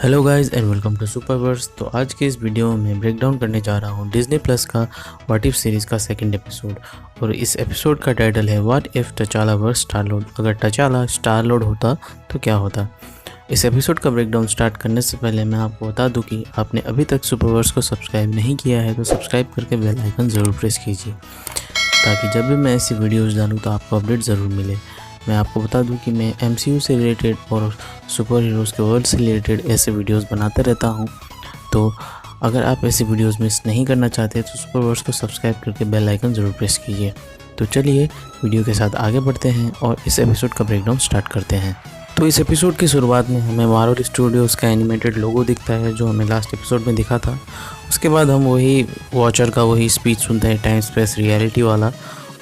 Hello guys and welcome to Superverse. तो आज के इस वीडियो में मैं ब्रेक डाउन करने जा रहा हूँ डिज्नी प्लस का व्हाट इफ सीरीज़ का सेकंड एपिसोड। और इस एपिसोड का टाइटल है what if T'Challa was star lord. अगर टचाला स्टार लॉर्ड होता तो क्या होता। इस एपिसोड का ब्रेक डाउन स्टार्ट करने से पहले मैं आपको बता दूं कि आपने अभी तक सुपरवर्स को सब्सक्राइब नहीं किया है तो सब्सक्राइब करके बेल आइकन ज़रूर प्रेस कीजिए ताकि जब भी मैं ऐसी वीडियोज़ डालूँ तो आपको अपडेट ज़रूर मिले। मैं आपको बता दूं कि मैं MCU से रिलेटेड और सुपर हीरोज़ के वर्ल्ड से रिलेटेड ऐसे वीडियोस बनाते रहता हूं। तो अगर आप ऐसे वीडियोस मिस नहीं करना चाहते तो सुपरवर्स को सब्सक्राइब करके बेल आइकन ज़रूर प्रेस कीजिए। तो चलिए वीडियो के साथ आगे बढ़ते हैं और इस एपिसोड का ब्रेकडाउन स्टार्ट करते हैं। तो इस एपिसोड की शुरुआत में हमें मार्वल स्टूडियोज़ का एनिमेटेड लोगो दिखता है जो हमें लास्ट एपिसोड में दिखा था। उसके बाद हम वही वॉचर का वही स्पीच सुनते हैं टाइम स्पेस रियलिटी वाला,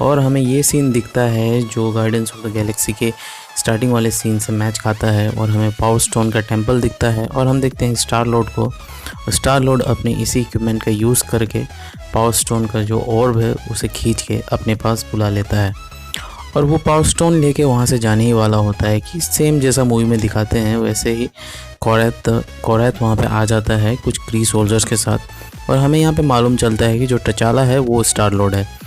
और हमें ये सीन दिखता है जो गार्डियंस ऑफ द गैलेक्सी के स्टार्टिंग वाले सीन से मैच खाता है। और हमें पावर स्टोन का टेंपल दिखता है और हम देखते हैं स्टार लॉर्ड को। स्टार लॉर्ड अपने इसी इक्विपमेंट का यूज़ करके पावर स्टोन का जो ऑर्ब है उसे खींच के अपने पास बुला लेता है और वो पावर स्टोन लेके वहाँ से जाने ही वाला होता है कि सेम जैसा मूवी में दिखाते हैं वैसे ही कोरैथ वहाँ पे आ जाता है कुछ क्री सोल्जर्स के साथ। और हमें यहाँ पे मालूम चलता है कि जो टचाला है वो स्टार लॉर्ड है।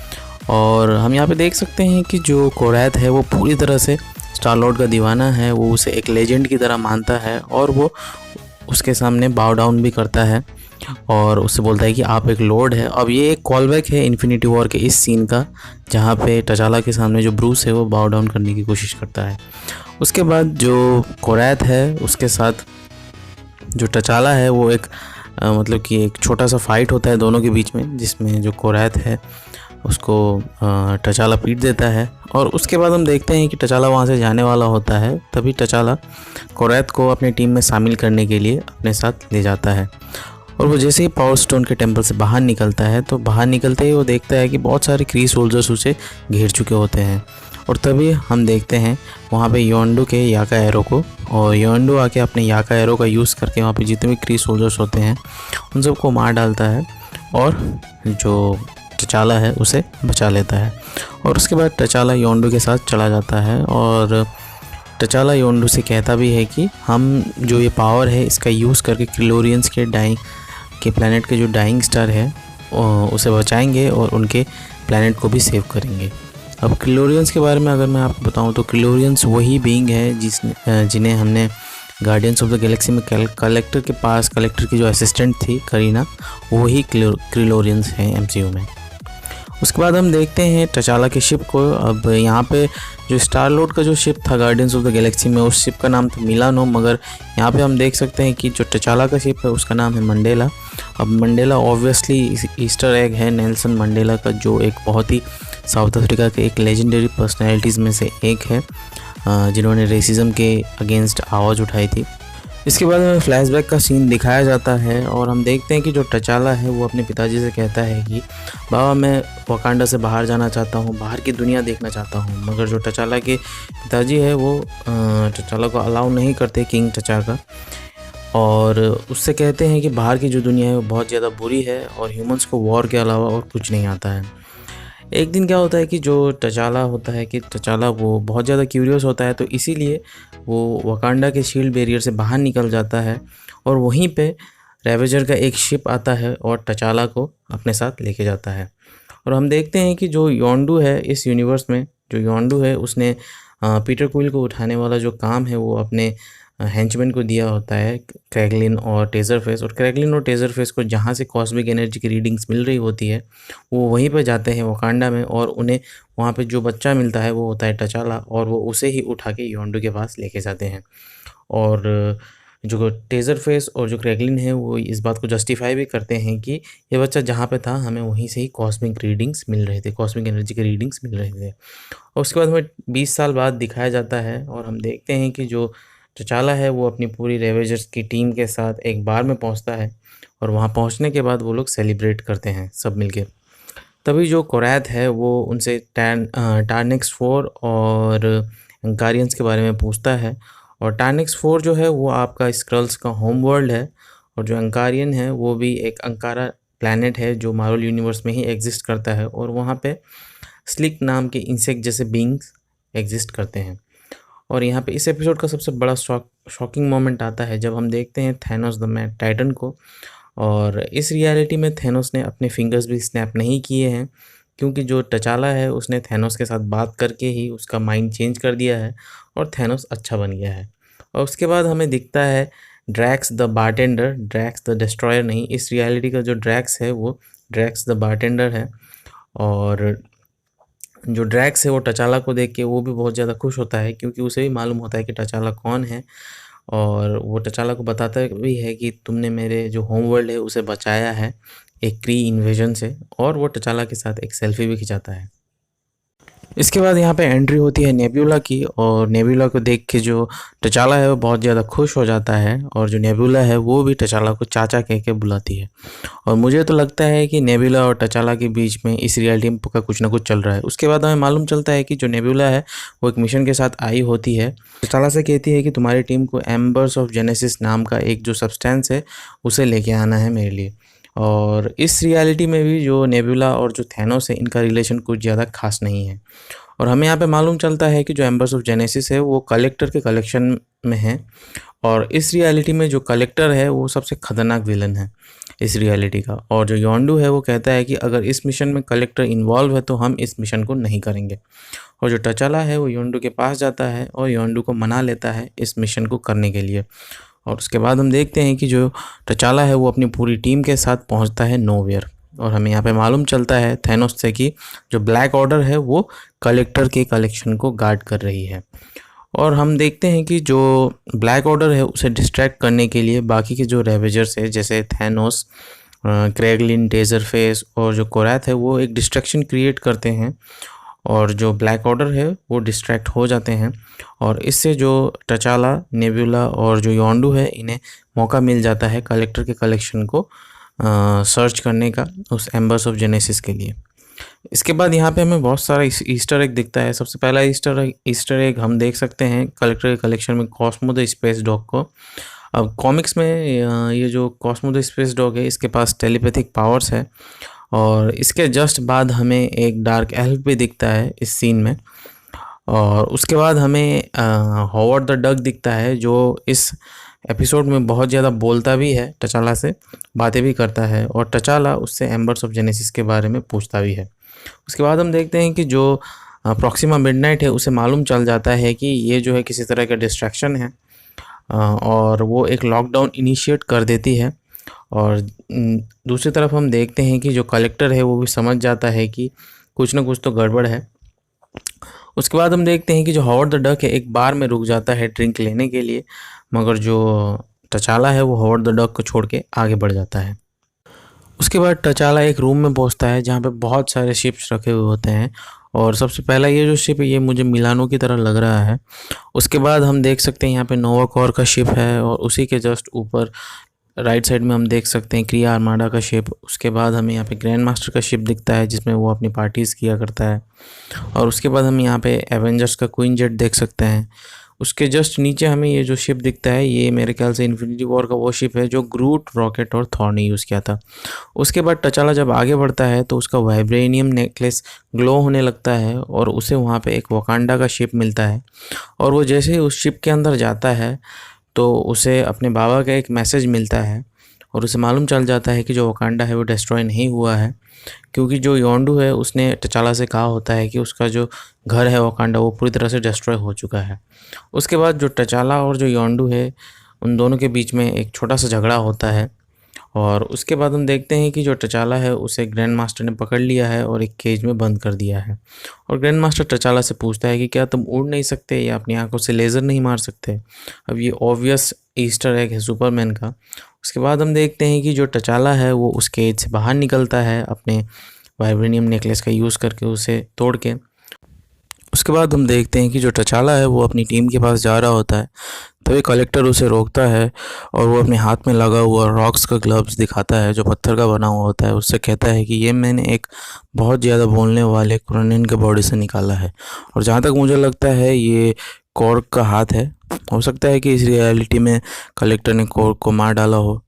और हम यहाँ पे देख सकते हैं कि जो कोरैथ है वो पूरी तरह से स्टार लॉर्ड का दीवाना है। वो उसे एक लेजेंड की तरह मानता है और वो उसके सामने बाव डाउन भी करता है और उससे बोलता है कि आप एक लॉर्ड है। अब ये एक कॉलबैक है इन्फिनिटी वॉर के इस सीन का जहाँ पे टचाला के सामने जो ब्रूस है वो बाव डाउन करने की कोशिश करता है। उसके बाद जो कोरैथ है उसके साथ जो टचाला है वो एक मतलब कि एक छोटा सा फाइट होता है दोनों के बीच में, जिसमें जो कोरैथ है उसको टचाला पीट देता है। और उसके बाद हम देखते हैं कि टचाला वहाँ से जाने वाला होता है, तभी टचाला कोरैथ को अपनी टीम में शामिल करने के लिए अपने साथ ले जाता है। और वो जैसे ही पावर स्टोन के टेंपल से बाहर निकलता है तो बाहर निकलते ही वो देखता है कि बहुत सारे क्री सोल्जर्स उसे घेर चुके होते हैं। और तभी हम देखते हैं वहाँ पे योंडू के याका एरो को, और योंडू आके अपने याका एरो का यूज़ करके वहाँ पे जितने भी क्री सोल्जर्स होते हैं उन सबको मार डालता है और जो टचाला है उसे बचा लेता है। और उसके बाद टचाला योंडू के साथ चला जाता है और टचाला योंडू से कहता भी है कि हम जो ये पावर है इसका यूज़ करके क्रिलोरियंस के प्लैनेट के जो डाइंग स्टार है उसे बचाएंगे और उनके प्लैनेट को भी सेव करेंगे। अब क्रिलोरियंस के बारे में अगर मैं आपको बताऊं तो क्रिलोरियंस वही बीइंग है जिन्हें हमने गार्डियंस ऑफ द गैलेक्सी में कलेक्टर की जो असिस्टेंट थी करीना, वही क्रिलोरियंस हैं MCU में। उसके बाद हम देखते हैं टचाला के शिप को। अब यहाँ पे जो स्टार लॉर्ड का जो शिप था गार्डियंस ऑफ द गैलेक्सी में उस शिप का नाम था मिलानो, मगर यहाँ पे हम देख सकते हैं कि जो टचाला का शिप है उसका नाम है मंडेला। अब मंडेला ऑब्वियसली ईस्टर एग है नेल्सन मंडेला का, जो एक बहुत ही साउथ अफ्रीका के एक लेजेंडरी पर्सनैलिटीज़ में से एक है जिन्होंने रेसिज्म के अगेंस्ट आवाज़ उठाई थी। इसके बाद हमें फ्लैशबैक का सीन दिखाया जाता है और हम देखते हैं कि जो टचाला है वो अपने पिताजी से कहता है कि बाबा मैं वकांडा से बाहर जाना चाहता हूँ, बाहर की दुनिया देखना चाहता हूँ। मगर जो टचाला के पिताजी है वो टचाला को अलाउ नहीं करते किंग टचा का, और उससे कहते हैं कि बाहर की जो दुनिया है वो बहुत ज़्यादा बुरी है और ह्यूमंस को वॉर के अलावा और कुछ नहीं आता है। एक दिन क्या होता है कि जो टचाला होता है कि टचाला वो बहुत ज़्यादा क्यूरियस होता है, तो इसीलिए वो वकांडा के शील्ड बैरियर से बाहर निकल जाता है और वहीं पे रेवेजर का एक शिप आता है और टचाला को अपने साथ लेके जाता है। और हम देखते हैं कि जो योंडू है इस यूनिवर्स में, जो योंडू है उसने पीटर क्विल को उठाने वाला जो काम है वो अपने हेंचमैन को दिया होता है क्रैगलिन और टेज़रफेस। और क्रैगलिन और टेज़रफेस को जहाँ से कॉस्मिक एनर्जी की रीडिंग्स मिल रही होती है वो वहीं पर जाते हैं वकांडा में, और उन्हें वहाँ पे जो बच्चा मिलता है वो होता है टचाला, और वो उसे ही उठा के योंडू के पास लेके जाते हैं। और जो टेज़रफेस और जो क्रैगलिन है वो इस बात को जस्टिफाई भी करते हैं कि ये बच्चा जहाँ पे था हमें वहीं से ही कॉस्मिक रीडिंग्स मिल रहे थे, कॉस्मिक एनर्जी के रीडिंग्स मिल रहे थे। और उसके बाद हमें 20 साल बाद दिखाया जाता है और हम देखते हैं कि जो टचाला है वो अपनी पूरी रेवेजर्स की टीम के साथ एक बार में पहुंचता है और वहां पहुंचने के बाद वो लोग सेलिब्रेट करते हैं सब मिलके। तभी जो कोरैथ है वो उनसे टार्निक्स 4 और अंकारियंस के बारे में पूछता है। और टार्निक्स 4 जो है वो आपका स्क्रल्स का होम वर्ल्ड है, और जो अंकारियन है वो भी एक अंकारा प्लैनेट है जो मार्वल यूनिवर्स में ही एग्जिस्ट करता है, और वहाँ पे स्लिक नाम के इंसेक्ट जैसे बींग्स एग्जिस्ट करते हैं। और यहाँ पे इस एपिसोड का सबसे बड़ा शॉकिंग मोमेंट आता है जब हम देखते हैं थैनोस द मैड टाइटन को। और इस रियलिटी में थैनोस ने अपने फिंगर्स भी स्नैप नहीं किए हैं, क्योंकि जो टचाला है उसने थैनोस के साथ बात करके ही उसका माइंड चेंज कर दिया है और थैनोस अच्छा बन गया है। और उसके बाद हमें दिखता है Drax the bartender, Drax the destroyer नहीं, इस रियलिटी का जो ड्रैक्स है वो ड्रैक्स द बारटेंडर है। और जो ड्रैक्स है वो टचाला को देख के वो भी बहुत ज़्यादा खुश होता है, क्योंकि उसे भी मालूम होता है कि टचाला कौन है। और वो टचाला को बताता भी है कि तुमने मेरे जो होम वर्ल्ड है उसे बचाया है एक क्री इन्वेजन से। और वो टचाला के साथ एक सेल्फी भी खिंचाता है। इसके बाद यहाँ पे एंट्री होती है नेब्यूला की, और नेब्यूला को देख के जो टचाला है वो बहुत ज़्यादा खुश हो जाता है, और जो नेब्यूला है वो भी टचाला को चाचा कह के बुलाती है। और मुझे तो लगता है कि नेब्यूला और टचाला के बीच में इस रियलिटी का कुछ ना कुछ चल रहा है। उसके बाद हमें मालूम चलता है कि जो नेब्यूला है वो एक मिशन के साथ आई होती है। टचाला से कहती है कि तुम्हारी टीम को एम्बर्स ऑफ जेनेसिस नाम का एक जो सब्सटेंस है उसे लेके आना है मेरे लिए। और इस रियलिटी में भी जो नेब्यूला और जो थैनोस है इनका रिलेशन कुछ ज़्यादा खास नहीं है। और हमें यहाँ पे मालूम चलता है कि जो एम्बर्स ऑफ जेनेसिस है वो कलेक्टर के कलेक्शन में है। और इस रियलिटी में जो कलेक्टर है वो सबसे खतरनाक विलन है इस रियलिटी का। और जो योंडू है वो कहता है कि अगर इस मिशन में कलेक्टर इन्वॉल्व है तो हम इस मिशन को नहीं करेंगे। और जो टचाला है वो योंडू के पास जाता है और योंडू को मना लेता है इस मिशन को करने के लिए। और उसके बाद हम देखते हैं कि जो टचाला है वो अपनी पूरी टीम के साथ पहुंचता है नोवेयर। और हमें यहाँ पे मालूम चलता है थैनोस से कि जो ब्लैक ऑर्डर है वो कलेक्टर के कलेक्शन को गार्ड कर रही है। और हम देखते हैं कि जो ब्लैक ऑर्डर है उसे डिस्ट्रैक्ट करने के लिए बाकी के जो रेवेजर्स है जैसे थैनोस, क्रेगलिन, टेजरफेस और जो कोरैथ है वो एक डिस्ट्रैक्शन क्रिएट करते हैं। और जो ब्लैक ऑर्डर है वो डिस्ट्रैक्ट हो जाते हैं। और इससे जो टचाला, नेब्यूला और जो योंडू है इन्हें मौका मिल जाता है कलेक्टर के कलेक्शन को सर्च करने का उस एम्बर्स ऑफ जेनेसिस के लिए। इसके बाद यहाँ पे हमें बहुत सारा ईस्टर एग दिखता है। सबसे पहला ईस्टर एग हम देख सकते हैं कलेक्टर के कलेक्शन में कॉस्मो द स्पेस डॉग को। अब कॉमिक्स में ये जो कॉस्मो द स्पेस डॉग है इसके पास टेलीपैथिक पावर्स है। और इसके जस्ट बाद हमें एक डार्क एल्फ भी दिखता है इस सीन में। और उसके बाद हमें हॉवर्ड द डक दिखता है जो इस एपिसोड में बहुत ज़्यादा बोलता भी है, टचाला से बातें भी करता है और टचाला उससे एम्बर्स ऑफ जेनेसिस के बारे में पूछता भी है। उसके बाद हम देखते हैं कि जो प्रॉक्सिमा मिडनाइट है उसे मालूम चल जाता है कि ये जो है किसी तरह का डिस्ट्रैक्शन है, और वो एक लॉकडाउन इनिशिएट कर देती है। और दूसरी तरफ हम देखते हैं कि जो कलेक्टर है वो भी समझ जाता है कि कुछ ना कुछ तो गड़बड़ है। उसके बाद हम देखते हैं कि जो हॉवर्ड द डक है एक बार में रुक जाता है ड्रिंक लेने के लिए, मगर जो टचाला है वो हॉवर्ड द डक को छोड़ के आगे बढ़ जाता है। उसके बाद टचाला एक रूम में पहुंचता है जहाँ पे बहुत सारे शिप्स रखे हुए होते हैं। और सबसे पहला ये जो शिप है ये मुझे मिलानो की तरह लग रहा है। उसके बाद हम देख सकते हैं यहाँ पे नोवा कॉर का शिप है, और उसी के जस्ट ऊपर राइट साइड में हम देख सकते हैं क्रिया आर्माडा का शिप। उसके बाद हमें यहाँ पे ग्रैंड मास्टर का शिप दिखता है जिसमें वो अपनी पार्टीज़ किया करता है। और उसके बाद हम यहाँ पे एवेंजर्स का क्वीन जेट देख सकते हैं। उसके जस्ट नीचे हमें ये जो शिप दिखता है ये मेरे ख्याल से इन्फिनिटी वॉर का वो शिप है जो ग्रूट, रॉकेट और थॉर ने यूज़ किया था। उसके बाद टचाला जब आगे बढ़ता है तो उसका वाइब्रेनियम नेकलेस ग्लो होने लगता है और उसे वहाँ पे एक वकांडा का शिप मिलता है। और वो जैसे ही उस शिप के अंदर जाता है तो उसे अपने बाबा का एक मैसेज मिलता है, और उसे मालूम चल जाता है कि जो वकांडा है वो डिस्ट्रॉय नहीं हुआ है, क्योंकि जो योंडू है उसने टचाला से कहा होता है कि उसका जो घर है वकांडा वो पूरी तरह से डिस्ट्रॉय हो चुका है। उसके बाद जो टचाला और जो योंडू है उन दोनों के बीच में एक छोटा सा झगड़ा होता है। और उसके बाद हम देखते हैं कि जो टचाला है उसे ग्रैंड मास्टर ने पकड़ लिया है और एक केज में बंद कर दिया है। और ग्रैंड मास्टर टचाला से पूछता है कि क्या तुम उड़ नहीं सकते या अपनी आंखों से लेज़र नहीं मार सकते। अब ये ऑब्वियस ईस्टर एग है सुपरमैन का। उसके बाद हम देखते हैं कि जो टचाला है वो उस केज से बाहर निकलता है अपने वाइब्रेनियम नेकलेस का यूज़ करके उसे तोड़ के। उसके बाद हम देखते हैं कि जो टचाला है वो अपनी टीम के पास जा रहा होता है, तो ये कलेक्टर उसे रोकता है और वो अपने हाथ में लगा हुआ रॉक्स का ग्लव्स दिखाता है जो पत्थर का बना हुआ होता है। उससे कहता है कि ये मैंने एक बहुत ज़्यादा बोलने वाले क्रोनिन के बॉडी से निकाला है, और जहाँ तक मुझे लगता है ये कॉर्क का हाथ है। हो सकता है कि इस रियलिटी में कलेक्टर ने कॉर्क को मार डाला हो।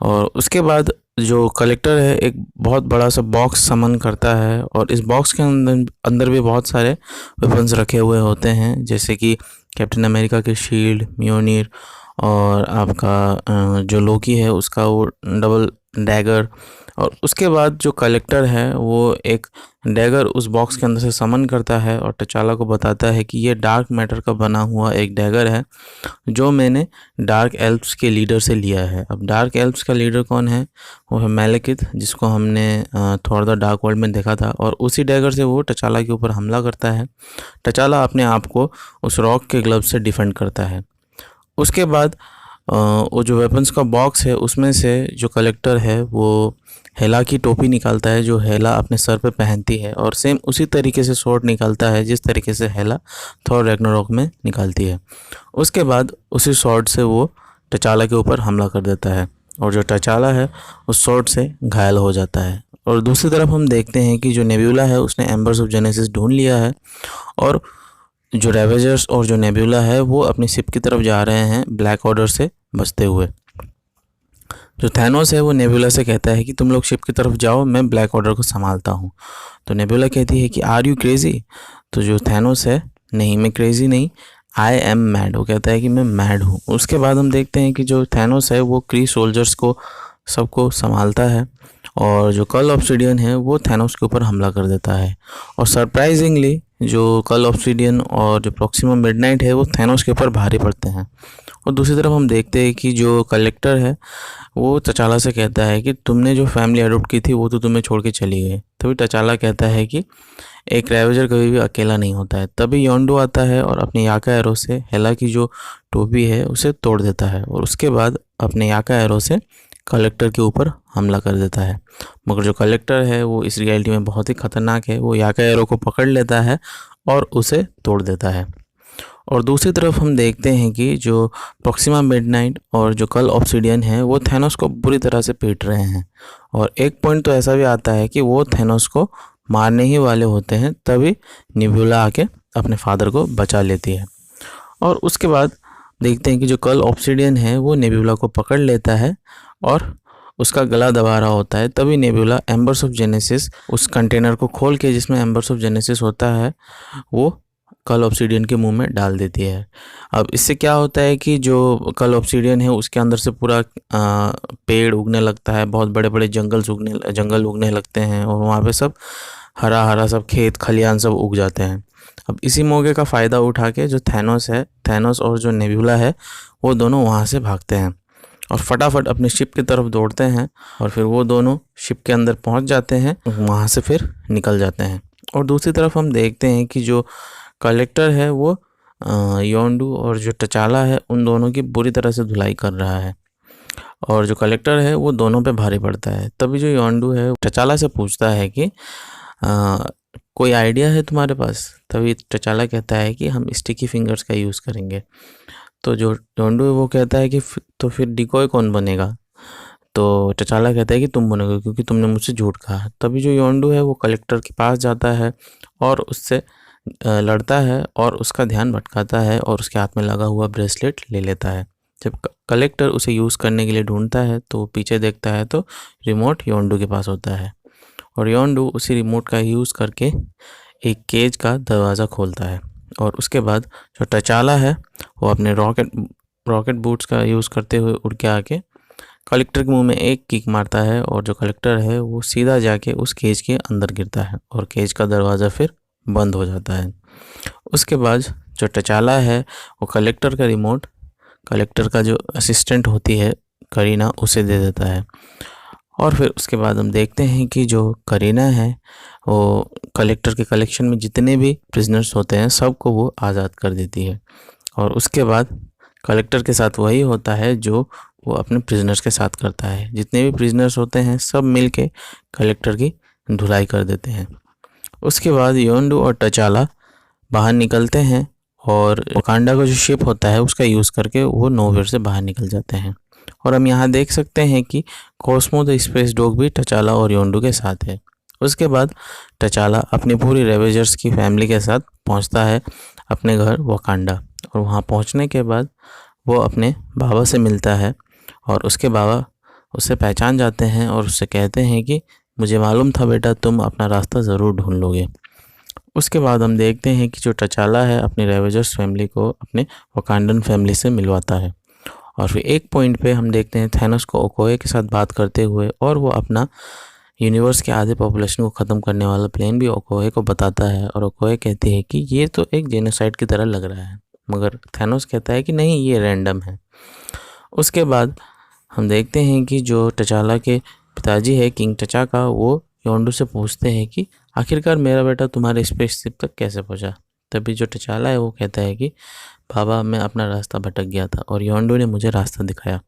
और उसके बाद जो कलेक्टर है एक बहुत बड़ा सा बॉक्स समन करता है, और इस बॉक्स के अंदर भी बहुत सारे वेपन्स रखे हुए होते हैं, जैसे कि कैप्टन अमेरिका के शील्ड, म्योनिर और आपका जो लोकी है उसका वो डबल डैगर। और उसके बाद जो कलेक्टर है वो एक डैगर उस बॉक्स के अंदर से समन करता है और टचाला को बताता है कि ये डार्क मैटर का बना हुआ एक डैगर है जो मैंने डार्क एल्फ्स के लीडर से लिया है। अब डार्क एल्फ्स का लीडर कौन है? वो है मैलेकिथ, जिसको हमने थॉर द डार्क वर्ल्ड में देखा था। और उसी डैगर से वो टचाला के ऊपर हमला करता है। टचाला अपने आप को उस रॉक के ग्लव से डिफेंड करता है। उसके बाद वो जो वेपन्स का बॉक्स है उसमें से जो कलेक्टर है वो हेला की टोपी निकालता है जो हेला अपने सर पे पहनती है, और सेम उसी तरीके से स्वॉर्ड निकालता है जिस तरीके से हेला थॉर रैग्नारोक में निकालती है। उसके बाद उसी स्वॉर्ड से वो टचाला के ऊपर हमला कर देता है और जो टचाला है उस स्वॉर्ड से घायल हो जाता है। और दूसरी तरफ हम देखते हैं कि जो नेब्यूला है उसने एम्बर्स ऑफ जेनेसिस ढूंढ लिया है और जो रेवेजर्स और जो नेब्यूला है वो अपनी शिप की तरफ जा रहे हैं ब्लैक ऑर्डर से बचते हुए। जो थैनोस है वो नेब्यूला से कहता है कि तुम लोग शिप की तरफ जाओ, मैं ब्लैक ऑर्डर को संभालता हूँ। तो नेब्यूला कहती है कि आर यू क्रेजी? तो जो थैनोस है, नहीं मैं क्रेजी नहीं, आई एम मैड। वो कहता है कि मैं मैड हूँ। उसके बाद हम देखते हैं कि जो थैनोस है वो क्री सोल्जर्स को सबको संभालता है और जो कल ऑब्सिडियन है वो थैनोस के ऊपर हमला कर देता है। और सरप्राइजिंगली जो कल ऑब्सिडियन और जो प्रॉक्सिमा मिडनाइट है वो थैनोस के ऊपर भारी पड़ते हैं। और दूसरी तरफ हम देखते हैं कि जो कलेक्टर है वो टचाला से कहता है कि तुमने जो फैमिली अडॉप्ट की थी वो तो तुम्हें छोड़ के चली गई। तभी टचाला कहता है कि एक रेवेजर कभी भी अकेला नहीं होता है। तभी योंडू आता है और अपने याका एरो से हेला की जो टोपी है उसे तोड़ देता है और उसके बाद अपने याका एरो से कलेक्टर के ऊपर हमला कर देता है। मगर जो कलेक्टर है वो इस रियलिटी में बहुत ही ख़तरनाक है। वो याका एरो को पकड़ लेता है और उसे तोड़ देता है। और दूसरी तरफ हम देखते हैं कि जो प्रॉक्सिमा मिडनाइट और जो कल ऑब्सिडियन है वो थैनोस को बुरी तरह से पीट रहे हैं। और एक पॉइंट तो ऐसा भी आता है कि वो थैनोस को मारने ही वाले होते हैं, तभी नेब्यूला आके अपने फादर को बचा लेती है। और उसके बाद देखते हैं कि जो कल ऑब्सिडियन है वो नेब्यूला को पकड़ लेता है और उसका गला दबा रहा होता है। तभी नेब्यूला एम्बर्स ऑफ जेनेसिस उस कंटेनर को खोल के जिसमें एम्बर्स ऑफ जेनेसिस होता है वो कल ऑब्सिडियन के मुंह में डाल देती है। अब इससे क्या होता है कि जो कल ऑब्सिडियन है उसके अंदर से पूरा पेड़ उगने लगता है, बहुत बड़े बड़े जंगल उगने लगते हैं और वहाँ पे सब हरा हरा सब खेत खलियान सब उग जाते हैं। अब इसी मौके का फ़ायदा उठा के जो थैनोस और जो नेब्यूला है वो दोनों वहाँ से भागते हैं और फटाफट अपनी शिप की तरफ दौड़ते हैं और फिर वो दोनों शिप के अंदर पहुँच जाते हैं, वहाँ से फिर निकल जाते हैं। और दूसरी तरफ हम देखते हैं कि जो कलेक्टर है वो योंडू और जो टचाला है उन दोनों की बुरी तरह से धुलाई कर रहा है और जो कलेक्टर है वो दोनों पे भारी पड़ता है। तभी जो योंडू है टचाला से पूछता है कि कोई आइडिया है तुम्हारे पास? तभी टचाला कहता है कि हम स्टिकी फिंगर्स का यूज़ करेंगे। तो जो योंडू है वो कहता है कि तो फिर डिकॉय कौन बनेगा? तो टचाला कहता है कि तुम बनोगे क्योंकि तुमने मुझसे झूठ कहा। तभी जो योंडू है वो कलेक्टर के पास जाता है और उससे लड़ता है और उसका ध्यान भटकाता है और उसके हाथ में लगा हुआ ब्रेसलेट ले लेता है। जब कलेक्टर उसे यूज़ करने के लिए ढूंढता है तो पीछे देखता है तो रिमोट योंडू के पास होता है और योंडू उसी रिमोट का यूज़ करके एक केज का दरवाज़ा खोलता है। और उसके बाद जो टचाला है वो अपने रॉकेट बूट्स का यूज़ करते हुए उड़ के आके कलेक्टर के मुंह में एक किक मारता है और जो कलेक्टर है वो सीधा जाके उस केज के अंदर गिरता है और केज का दरवाज़ा फिर बंद हो जाता है। उसके बाद जो टचाला है वो कलेक्टर का रिमोट कलेक्टर का जो असिस्टेंट होती है करीना उसे दे देता है। और फिर उसके बाद हम देखते हैं कि जो करीना है वो कलेक्टर के कलेक्शन में जितने भी प्रिजनर्स होते हैं सबको वो आज़ाद कर देती है। और उसके बाद कलेक्टर के साथ वही होता है जो वो अपने प्रिजनर्स के साथ करता है। जितने भी प्रिजनर्स होते हैं सब मिल के कलेक्टर की धुलाई कर देते हैं। उसके बाद योंडू और टचाला बाहर निकलते हैं और वकांडा का जो शिप होता है उसका यूज़ करके वो नोवेयर से बाहर निकल जाते हैं। और हम यहाँ देख सकते हैं कि कॉस्मो द स्पेस डॉग भी टचाला और योंडू के साथ है। उसके बाद टचाला अपनी पूरी रेवेजर्स की फैमिली के साथ पहुँचता है अपने घर वकांडा और वहाँ पहुँचने के बाद वो अपने बाबा से मिलता है और उसके बाबा उससे पहचान जाते हैं और उससे कहते हैं कि मुझे मालूम था बेटा तुम अपना रास्ता ज़रूर ढूंढ लोगे। उसके बाद हम देखते हैं कि जो टचाला है अपनी रेवेजर्स फैमिली को अपने वकांडन फैमिली से मिलवाता है। और फिर एक पॉइंट पे हम देखते हैं थैनोस को ओकोए के साथ बात करते हुए, और वो अपना यूनिवर्स के आधे पॉपुलेशन को ख़त्म करने वाला प्लान भी ओकोए को बताता है। और ओकोए कहती है कि ये तो एक जेनोसाइड की तरह लग रहा है, मगर थैनोस कहता है कि नहीं, ये रैंडम है। उसके बाद हम देखते हैं कि जो टचाला के पिताजी है किंग टचाका, वो योंडू से पूछते हैं कि आखिरकार मेरा बेटा तुम्हारे स्पेसशिप तक कैसे पहुंचा। तभी जो टचाला है वो कहता है कि बाबा, मैं अपना रास्ता भटक गया था और योंडू ने मुझे रास्ता दिखाया।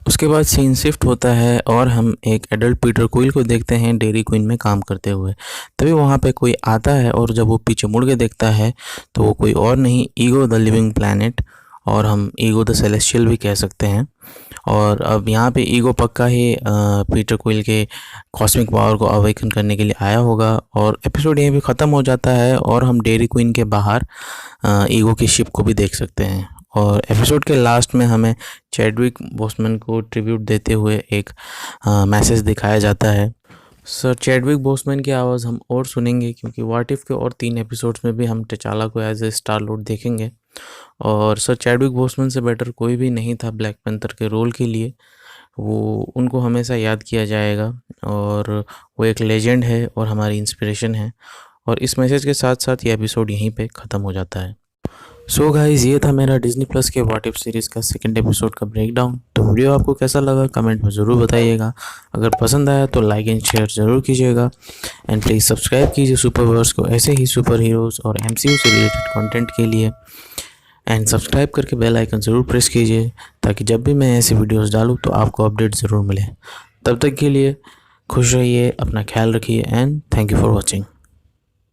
उसके बाद सीन शिफ्ट होता है और हम एक एडल्ट पीटर क्विल को देखते हैं डेयरी क्वीन में काम करते हुए। तभी वहाँ पे कोई आता है और जब वो पीछे मुड़ के देखता है तो वो कोई और नहीं, ईगो द लिविंग प्लैनेट, और हम ईगो द सेलेस्टियल भी कह सकते हैं। और अब यहाँ पे ईगो पक्का ही पीटर क्विल के कॉस्मिक पावर को अवेकन करने के लिए आया होगा। और एपिसोड यहीं पे ख़त्म हो जाता है और हम डेयरी क्वीन के बाहर ईगो की शिप को भी देख सकते हैं। और एपिसोड के लास्ट में हमें चैडविक बोसमैन को ट्रिब्यूट देते हुए एक मैसेज दिखाया जाता है। सर चैडविक बोसमैन की आवाज़ हम और सुनेंगे, क्योंकि व्हाट इफ़ के और 3 एपिसोड्स में भी हम टचाला को एज ए स्टार लॉर्ड देखेंगे। और सर चैडविक बोसमैन से बेटर कोई भी नहीं था ब्लैक पैंथर के रोल के लिए। वो उनको हमेशा याद किया जाएगा और वो एक लेजेंड है और हमारी इंस्पिरेशन है। और इस मैसेज के साथ साथ ये एपिसोड यहीं पे ख़त्म हो जाता है। सो गाइस, ये था मेरा डिज्नी प्लस के व्हाट इफ सीरीज़ का सेकंड एपिसोड का ब्रेकडाउन। तो वीडियो आपको कैसा लगा कमेंट में ज़रूर बताइएगा। अगर पसंद आया तो लाइक एंड शेयर ज़रूर कीजिएगा। एंड प्लीज़ सब्सक्राइब कीजिए सुपरवर्स को ऐसे ही सुपर हीरोज़ और MCU से रिलेटेड कंटेंट के लिए। एंड सब्सक्राइब करके बेल आइकन ज़रूर प्रेस कीजिए ताकि जब भी मैं ऐसे वीडियोज़ डालूँ तो आपको अपडेट ज़रूर मिले। तब तक के लिए खुश रहिए, अपना ख्याल रखिए, and thank you for watching.